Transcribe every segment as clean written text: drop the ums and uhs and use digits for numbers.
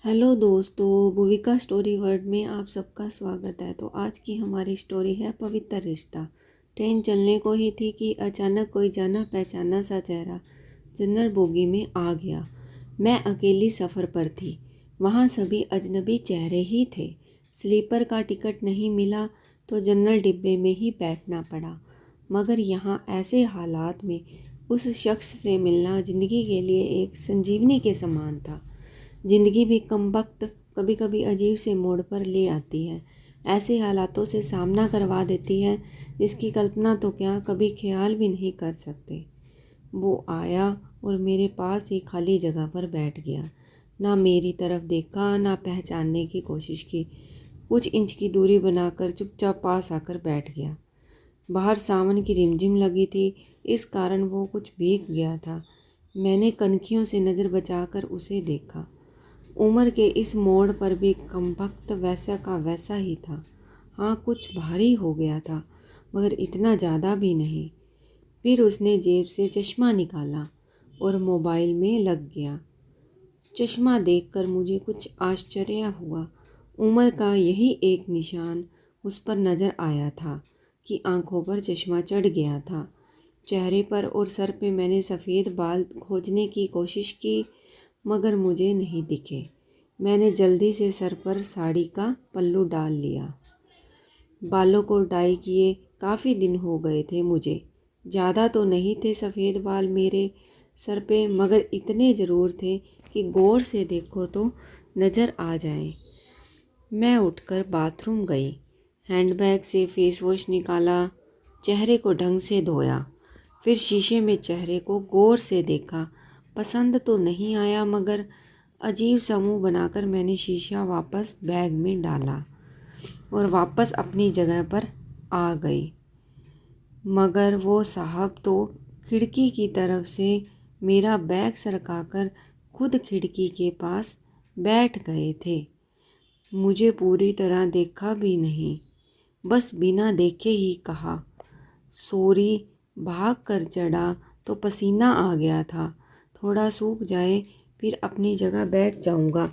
Hello दोस्तों, Bhuvika story world में आप सबका स्वागत है। तो आज की हमारी स्टोरी है पवित्र रिश्ता। ट्रेन चलने को ही थी कि अचानक कोई जाना पहचाना सा चेहरा जनरल बोगी में आ गया। मैं अकेली सफ़र पर थी। वहाँ सभी अजनबी चेहरे ही थे। स्लीपर का टिकट नहीं मिला तो जनरल डिब्बे में ही बैठना पड़ा। मगर यहाँ ऐसे हालात में उस शख्स से मिलना ज़िंदगी के लिए एक संजीवनी के समान था। ज़िंदगी भी कमबख्त कभी कभी अजीब से मोड़ पर ले आती है। ऐसे हालातों से सामना करवा देती है जिसकी कल्पना तो क्या कभी ख्याल भी नहीं कर सकते। वो आया और मेरे पास ही खाली जगह पर बैठ गया। ना मेरी तरफ देखा, ना पहचानने की कोशिश की। कुछ इंच की दूरी बनाकर चुपचाप पास आकर बैठ गया। बाहर सावन की रिमझिम लगी थी, इस कारण वो कुछ भीग गया था। मैंने कनखियों से नज़र बचाकर उसे देखा। उम्र के इस मोड़ पर भी कमबख्त वैसा का वैसा ही था। हाँ, कुछ भारी हो गया था, मगर इतना ज़्यादा भी नहीं। फिर उसने जेब से चश्मा निकाला और मोबाइल में लग गया। चश्मा देखकर मुझे कुछ आश्चर्य हुआ। उम्र का यही एक निशान उस पर नज़र आया था कि आंखों पर चश्मा चढ़ गया था। चेहरे पर और सर पे मैंने सफ़ेद बाल खोजने की कोशिश की, मगर मुझे नहीं दिखे। मैंने जल्दी से सर पर साड़ी का पल्लू डाल लिया। बालों को डाई किए काफ़ी दिन हो गए थे मुझे। ज़्यादा तो नहीं थे सफ़ेद बाल मेरे सर पे, मगर इतने ज़रूर थे कि गौर से देखो तो नज़र आ जाए। मैं उठकर बाथरूम गई। हैंडबैग से फेस वॉश निकाला, चेहरे को ढंग से धोया। फिर शीशे में चेहरे को गौर से देखा। पसंद तो नहीं आया, मगर अजीब सा मुँह बनाकर मैंने शीशा वापस बैग में डाला और वापस अपनी जगह पर आ गई। मगर वो साहब तो खिड़की की तरफ से मेरा बैग सरकाकर खुद खिड़की के पास बैठ गए थे। मुझे पूरी तरह देखा भी नहीं, बस बिना देखे ही कहा, सॉरी। भाग कर चढ़ा तो पसीना आ गया था, थोड़ा सूख जाए फिर अपनी जगह बैठ जाऊंगा।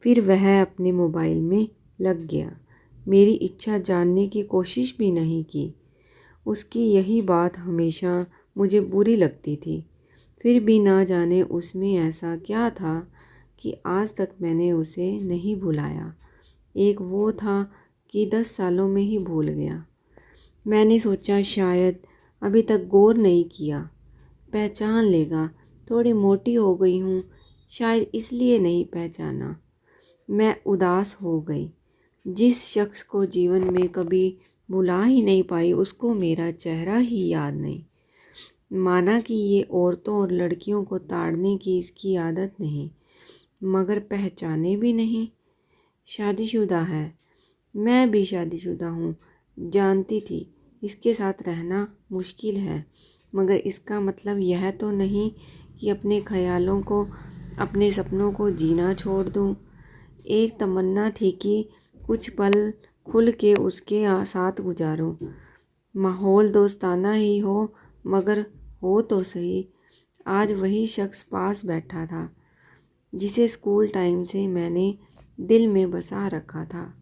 फिर वह अपने मोबाइल में लग गया। मेरी इच्छा जानने की कोशिश भी नहीं की। उसकी यही बात हमेशा मुझे बुरी लगती थी। फिर भी ना जाने उसमें ऐसा क्या था कि आज तक मैंने उसे नहीं भुलाया। एक वो था कि 10 सालों में ही भूल गया। मैंने सोचा शायद अभी तक गौर नहीं किया, पहचान लेगा। थोड़ी मोटी हो गई हूँ, शायद इसलिए नहीं पहचाना। मैं उदास हो गई। जिस शख्स को जीवन में कभी भुला ही नहीं पाई, उसको मेरा चेहरा ही याद नहीं। माना कि ये औरतों और लड़कियों को ताड़ने की इसकी आदत नहीं, मगर पहचाने भी नहीं। शादीशुदा है, मैं भी शादीशुदा हूँ। जानती थी इसके साथ रहना मुश्किल है, मगर इसका मतलब यह तो नहीं कि अपने ख्यालों को, अपने सपनों को जीना छोड़ दूँ। एक तमन्ना थी कि कुछ पल खुल के उसके साथ गुजारूं। माहौल दोस्ताना ही हो, मगर हो तो सही। आज वही शख्स पास बैठा था जिसे स्कूल टाइम से मैंने दिल में बसा रखा था।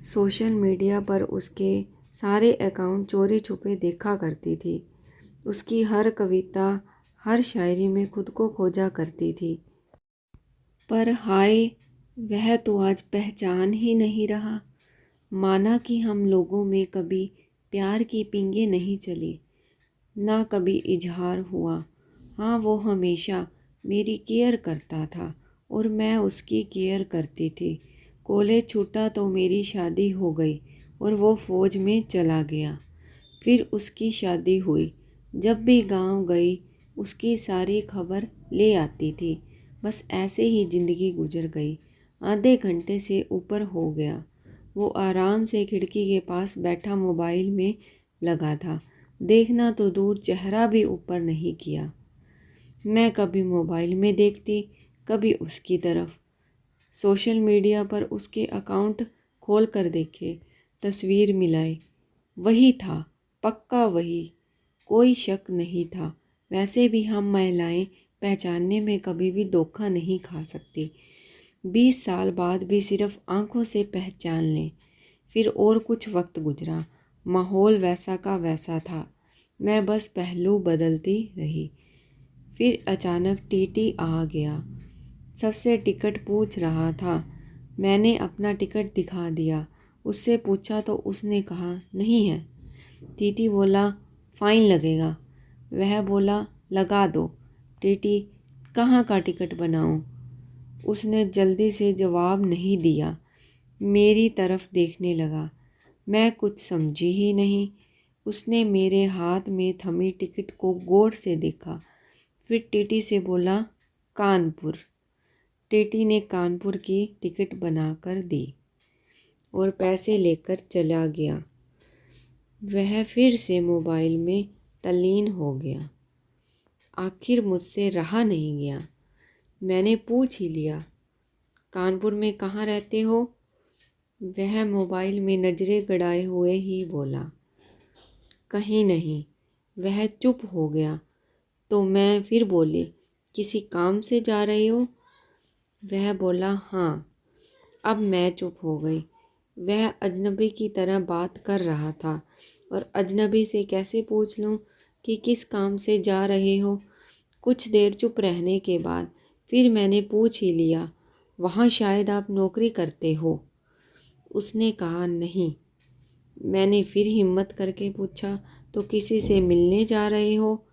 सोशल मीडिया पर उसके सारे अकाउंट चोरी छुपे देखा करती थी। उसकी हर कविता, हर शायरी में खुद को खोजा करती थी। पर हाय, वह तो आज पहचान ही नहीं रहा। माना कि हम लोगों में कभी प्यार की पींगे नहीं चली, ना कभी इजहार हुआ। हाँ, वो हमेशा मेरी केयर करता था और मैं उसकी केयर करती थी। कॉलेज छूटा तो मेरी शादी हो गई और वो फ़ौज में चला गया। फिर उसकी शादी हुई। जब भी गांव गई उसकी सारी खबर ले आती थी। बस ऐसे ही ज़िंदगी गुजर गई। आधे घंटे से ऊपर हो गया। वो आराम से खिड़की के पास बैठा मोबाइल में लगा था। देखना तो दूर, चेहरा भी ऊपर नहीं किया। मैं कभी मोबाइल में देखती, कभी उसकी तरफ। सोशल मीडिया पर उसके अकाउंट खोल कर देखे, तस्वीर मिलाई। वही था, पक्का वही, कोई शक नहीं था। वैसे भी हम महिलाएं पहचानने में कभी भी धोखा नहीं खा सकती। 20 साल बाद भी सिर्फ आंखों से पहचान लें। फिर और कुछ वक्त गुजरा, माहौल वैसा का वैसा था, मैं बस पहलू बदलती रही। फिर अचानक टीटी आ गया, सबसे टिकट पूछ रहा था। मैंने अपना टिकट दिखा दिया, उससे पूछा तो उसने कहा नहीं है। टीटी बोला फ़ाइन लगेगा। वह बोला लगा दो। टीटी कहाँ का टिकट बनाऊँ? उसने जल्दी से जवाब नहीं दिया, मेरी तरफ देखने लगा। मैं कुछ समझी ही नहीं। उसने मेरे हाथ में थमी टिकट को गौर से देखा, फिर टीटी से बोला कानपुर। टीटी ने कानपुर की टिकट बनाकर दी और पैसे लेकर चला गया। वह फिर से मोबाइल में तल्लीन हो गया। आखिर मुझसे रहा नहीं गया। मैंने पूछ ही लिया, कानपुर में कहाँ रहते हो? वह मोबाइल में नज़रें गड़ाए हुए ही बोला, कहीं नहीं। वह चुप हो गया तो मैं फिर बोली, किसी काम से जा रही हो? वह बोला हाँ। अब मैं चुप हो गई। वह अजनबी की तरह बात कर रहा था और अजनबी से कैसे पूछ लूँ कि किस काम से जा रहे हो। कुछ देर चुप रहने के बाद फिर मैंने पूछ ही लिया, वहाँ शायद आप नौकरी करते हो? उसने कहा नहीं। मैंने फिर हिम्मत करके पूछा, तो किसी से मिलने जा रहे हो?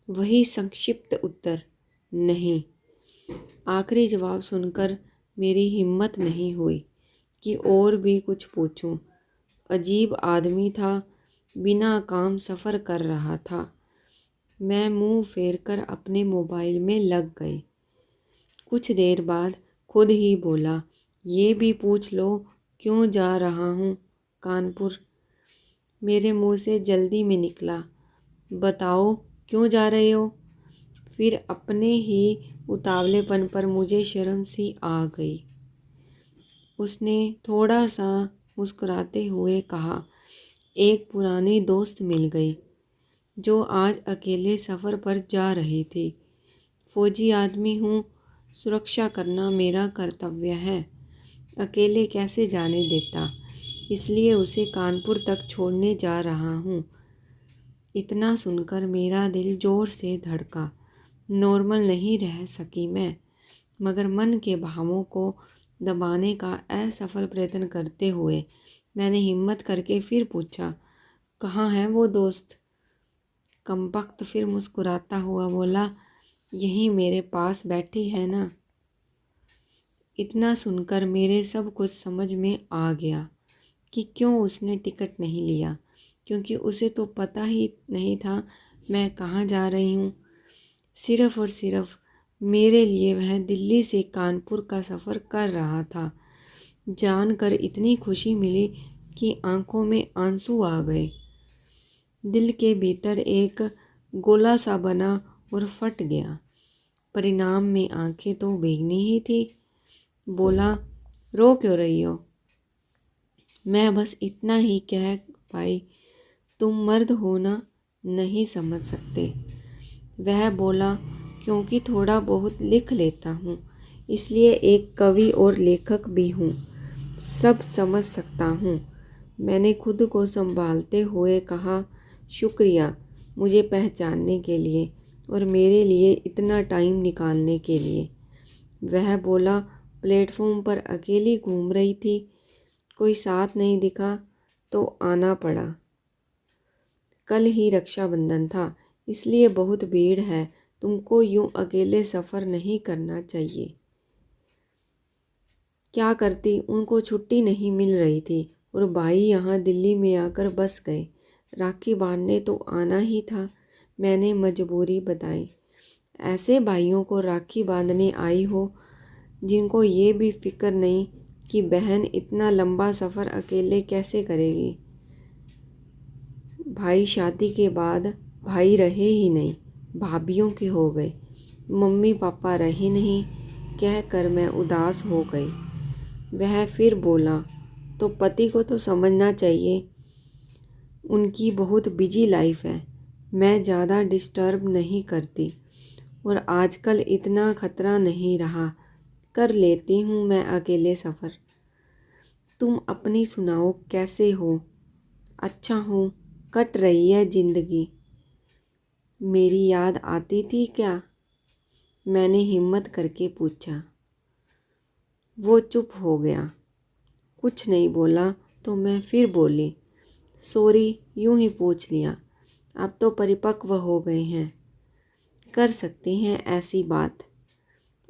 वही संक्षिप्त उत्तर, नहीं। आखिरी जवाब सुनकर मेरी हिम्मत नहीं हुई कि और भी कुछ पूछूं। अजीब आदमी था, बिना काम सफ़र कर रहा था। मैं मुंह फेरकर अपने मोबाइल में लग गई। कुछ देर बाद खुद ही बोला, ये भी पूछ लो क्यों जा रहा हूँ कानपुर। मेरे मुंह से जल्दी में निकला, बताओ क्यों जा रहे हो? फिर अपने ही उतावलेपन पर मुझे शर्म सी आ गई। उसने थोड़ा सा मुस्कुराते हुए कहा, एक पुरानी दोस्त मिल गई जो आज अकेले सफ़र पर जा रही थी। फौजी आदमी हूँ, सुरक्षा करना मेरा कर्तव्य है। अकेले कैसे जाने देता, इसलिए उसे कानपुर तक छोड़ने जा रहा हूँ। इतना सुनकर मेरा दिल ज़ोर से धड़का। नॉर्मल नहीं रह सकी मैं, मगर मन के भावों को दबाने का असफल प्रयत्न करते हुए मैंने हिम्मत करके फिर पूछा, कहाँ है वो दोस्त? कमबख्त फिर मुस्कुराता हुआ बोला, यहीं मेरे पास बैठी है ना। इतना सुनकर मेरे सब कुछ समझ में आ गया कि क्यों उसने टिकट नहीं लिया, क्योंकि उसे तो पता ही नहीं था मैं कहाँ जा रही हूँ। सिर्फ़ और सिर्फ मेरे लिए वह दिल्ली से कानपुर का सफ़र कर रहा था। जानकर इतनी खुशी मिली कि आंखों में आंसू आ गए। दिल के भीतर एक गोला सा बना और फट गया। परिणाम में आंखें तो भीगनी ही थी। बोला, रो क्यों रही हो? मैं बस इतना ही कह पाई, तुम मर्द हो ना, नहीं समझ सकते। वह बोला, क्योंकि थोड़ा बहुत लिख लेता हूँ, इसलिए एक कवि और लेखक भी हूँ, सब समझ सकता हूँ। मैंने खुद को संभालते हुए कहा, शुक्रिया मुझे पहचानने के लिए और मेरे लिए इतना टाइम निकालने के लिए। वह बोला, प्लेटफॉर्म पर अकेली घूम रही थी, कोई साथ नहीं दिखा तो आना पड़ा। कल ही रक्षाबंधन था, इसलिए बहुत भीड़ है, तुमको यूं अकेले सफ़र नहीं करना चाहिए। क्या करती, उनको छुट्टी नहीं मिल रही थी और भाई यहाँ दिल्ली में आकर बस गए। राखी बांधने तो आना ही था, मैंने मजबूरी बताई। ऐसे भाइयों को राखी बांधने आई हो जिनको ये भी फिक्र नहीं कि बहन इतना लंबा सफ़र अकेले कैसे करेगी। भाई शादी के बाद भाई रहे ही नहीं, भाभीयों के हो गए। मम्मी पापा रहे नहीं, कह कर मैं उदास हो गई। वह फिर बोला, तो पति को तो समझना चाहिए, उनकी बहुत बिजी लाइफ है, मैं ज़्यादा डिस्टर्ब नहीं करती और आजकल इतना ख़तरा नहीं रहा, कर लेती हूँ मैं अकेले सफ़र। तुम अपनी सुनाओ, कैसे हो? अच्छा हूँ, कट रही है ज़िंदगी। मेरी याद आती थी क्या? मैंने हिम्मत करके पूछा। वो चुप हो गया, कुछ नहीं बोला। तो मैं फिर बोली, सॉरी, यूं ही पूछ लिया। अब तो परिपक्व हो गए हैं, कर सकते हैं ऐसी बात।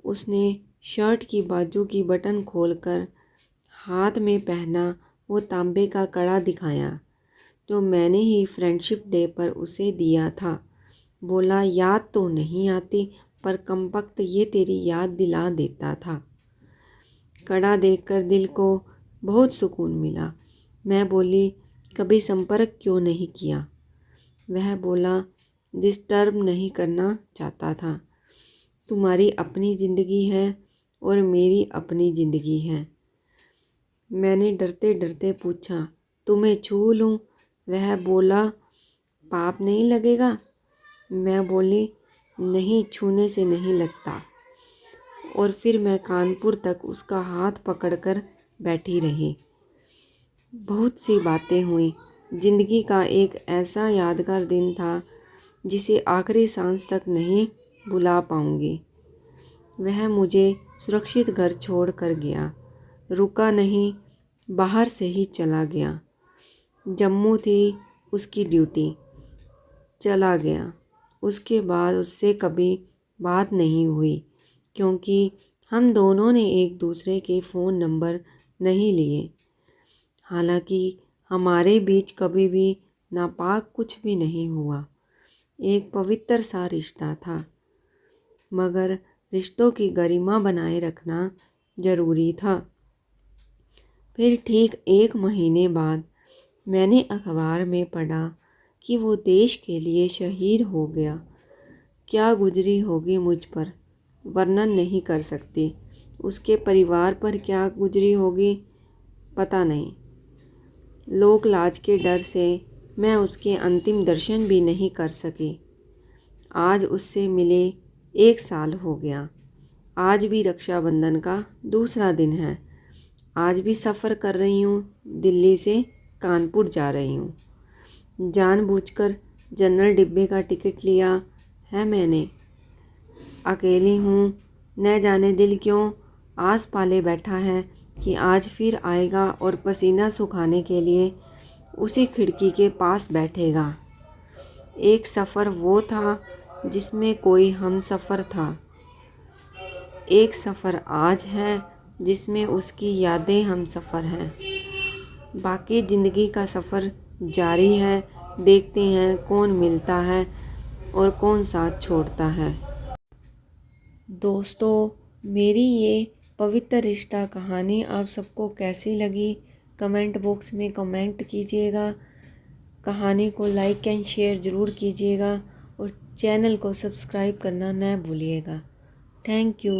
उसने शर्ट की बाजू की बटन खोलकर हाथ में पहना वो तांबे का कड़ा दिखाया जो मैंने ही फ्रेंडशिप डे पर उसे दिया था। बोला, याद तो नहीं आती, पर कमबख्त ये तेरी याद दिला देता था। कड़ा देखकर दिल को बहुत सुकून मिला। मैं बोली, कभी संपर्क क्यों नहीं किया? वह बोला, डिस्टर्ब नहीं करना चाहता था। तुम्हारी अपनी ज़िंदगी है और मेरी अपनी ज़िंदगी है। मैंने डरते डरते पूछा, तुम्हें छू लूँ? वह बोला, पाप नहीं लगेगा? मैं बोली, नहीं, छूने से नहीं लगता। और फिर मैं कानपुर तक उसका हाथ पकड़कर बैठी रही। बहुत सी बातें हुई। ज़िंदगी का एक ऐसा यादगार दिन था जिसे आखिरी सांस तक नहीं भुला पाऊंगी। वह मुझे सुरक्षित घर छोड़ कर गया, रुका नहीं, बाहर से ही चला गया। जम्मू थी उसकी ड्यूटी, चला गया। उसके बाद उससे कभी बात नहीं हुई, क्योंकि हम दोनों ने एक दूसरे के फ़ोन नंबर नहीं लिए। हालांकि हमारे बीच कभी भी नापाक कुछ भी नहीं हुआ। एक पवित्र सा रिश्ता था, मगर रिश्तों की गरिमा बनाए रखना ज़रूरी था। फिर ठीक 1 महीने बाद मैंने अखबार में पढ़ा कि वो देश के लिए शहीद हो गया। क्या गुजरी होगी मुझ पर, वर्णन नहीं कर सकती। उसके परिवार पर क्या गुजरी होगी, पता नहीं। लोक लाज के डर से मैं उसके अंतिम दर्शन भी नहीं कर सकी। आज उससे मिले 1 साल हो गया। आज भी रक्षाबंधन का दूसरा दिन है। आज भी सफ़र कर रही हूँ, दिल्ली से कानपुर जा रही हूँ। जानबूझकर जनरल डिब्बे का टिकट लिया है मैंने। अकेली हूँ, न जाने दिल क्यों आस पाले बैठा है कि आज फिर आएगा और पसीना सुखाने के लिए उसी खिड़की के पास बैठेगा। एक सफ़र वो था जिसमें कोई हम सफ़र था। एक सफ़र आज है जिसमें उसकी यादें हम सफ़र हैं। बाकी ज़िंदगी का सफ़र जारी है। देखते हैं कौन मिलता है और कौन साथ छोड़ता है। दोस्तों, मेरी ये पवित्र रिश्ता कहानी आप सबको कैसी लगी, कमेंट बॉक्स में कमेंट कीजिएगा। कहानी को लाइक एंड शेयर ज़रूर कीजिएगा और चैनल को सब्सक्राइब करना न भूलिएगा। Thank you.